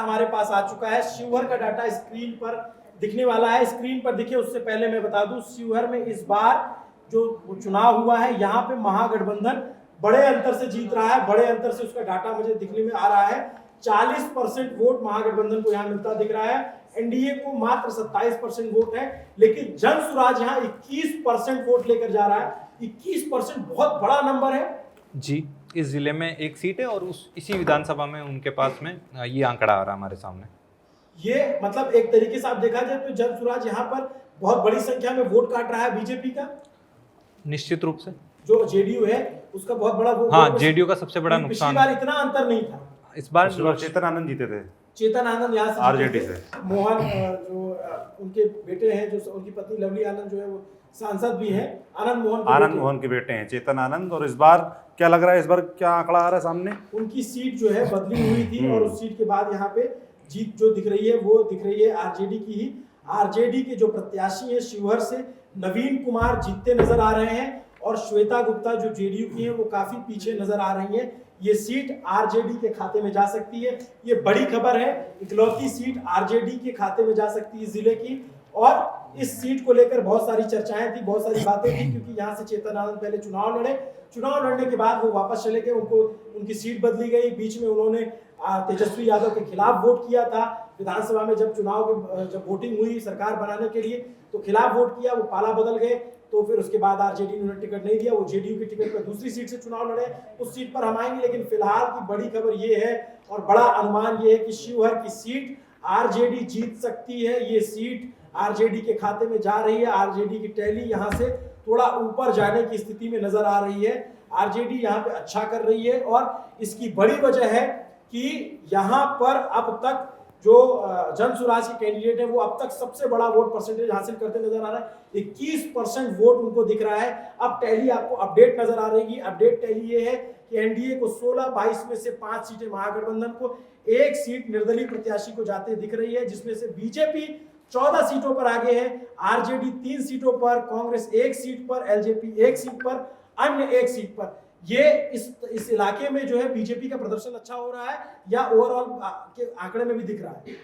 हमारे पास आ चुका है। शिवहर का डाटा स्क्रीन पर दिखने वाला है। स्क्रीन पर दिखे उससे पहले मैं बता दूं, शिवहर में इस बार जो चुनाव हुआ है यहाँ पे महागठबंधन बड़े अंतर से जीत रहा है। बड़े अंतर से उसका डाटा मुझे दिखने में आ रहा है। 40% वोट महागठबंधन को यहाँ मिलता दिख रहा है। एनडीए को मात्र 27% वोट है, लेकिन जन स्वराज यहाँ 21% वोट लेकर जा रहा है। 21% बहुत बड़ा नंबर है जी। इस जिले में एक सीट है और इसी विधानसभा में उनके पास में ये आंकड़ा आ रहा है हमारे सामने। ये मतलब एक तरीके से आप देखा जाए तो जन स्वराज यहाँ पर बहुत बड़ी संख्या में वोट काट रहा है बीजेपी का। निश्चित रूप से जो जेडीयू है उसका बहुत बड़ा वोट, हाँ, जेडीयू का सबसे बड़ा नुकसान। पिछली बार इतना अंतर नहीं था। इस बार चेतन आनंद जीते थे। चेतन आनंद यहाँ से आरजेडी से। मोहन जो उनके बेटे हैं, जो उनकी पत्नी लवली आनंद जो है वो सांसद भी हैं। आनंद मोहन के बेटे हैं चेतन आनंद। और इस बार क्या लग रहा है, इस बार क्या आंकड़ा आ रहा है सामने? उनकी सीट जो है बदली हुई थी और उस सीट के बाद यहाँ पे जीत जो दिख रही है वो दिख रही है आरजेडी की ही। आरजेडी के जो प्रत्याशी हैं शिवहर से नवीन कुमार जीतते नजर आ रहे हैं और श्वेता गुप्ता जो जेडीयू की हैं वो काफी पीछे नजर आ रही हैं। ये सीट आरजेडी के खाते में जा सकती है। ये बड़ी खबर है, इकलौती सीट आरजेडी के खाते में जा सकती है जिले की। और इस सीट को लेकर बहुत सारी चर्चाएं थी, बहुत सारी बातें थी, क्योंकि यहाँ से चेतन आनंद पहले चुनाव लड़े। चुनाव लड़ने के बाद वो वापस चले गए, उनकी सीट बदली गई। बीच में उन्होंने तेजस्वी यादव के खिलाफ वोट किया था विधानसभा में। जब वोटिंग हुई सरकार बनाने के लिए तो खिलाफ वोट किया, वो पाला बदल गए। तो फिर उसके बाद आरजेडी ने उन्हें टिकट नहीं दिया, वो जेडीयू की टिकट पर दूसरी सीट से चुनाव लड़े। उस सीट पर हम आएंगे, लेकिन फिलहाल की बड़ी खबर ये है और बड़ा अनुमान ये है कि शिवहर की सीट आरजेडी जीत सकती है। ये सीट आरजेडी के खाते में जा रही है। आरजेडी की टैली यहाँ से थोड़ा ऊपर जाने की स्थिति में नजर आ रही है। आरजेडी यहाँ पे अच्छा कर रही है और इसकी बड़ी वजह है कि यहाँ पर अब तक जो जन स्वराज के कैंडिडेट है वो अब तक सबसे बड़ा वोट परसेंटेज हासिल करते नजर आ रहा है। 21% वोट उनको दिख रहा है। अब टैली आपको अपडेट नजर आ रही है। अपडेट टैली ये है कि एनडीए को 16-22 में से 5 सीटें, महागठबंधन को 1 सीट निर्दलीय प्रत्याशी को जाते दिख रही है, जिसमें से बीजेपी 14 सीटों पर आगे है, आरजेडी 3 सीटों पर, कांग्रेस 1 सीट पर, एलजेपी 1 सीट पर, अन्य 1 सीट पर। ये इस इलाके में जो है बीजेपी का प्रदर्शन अच्छा हो रहा है या ओवरऑल के आंकड़े में भी दिख रहा है?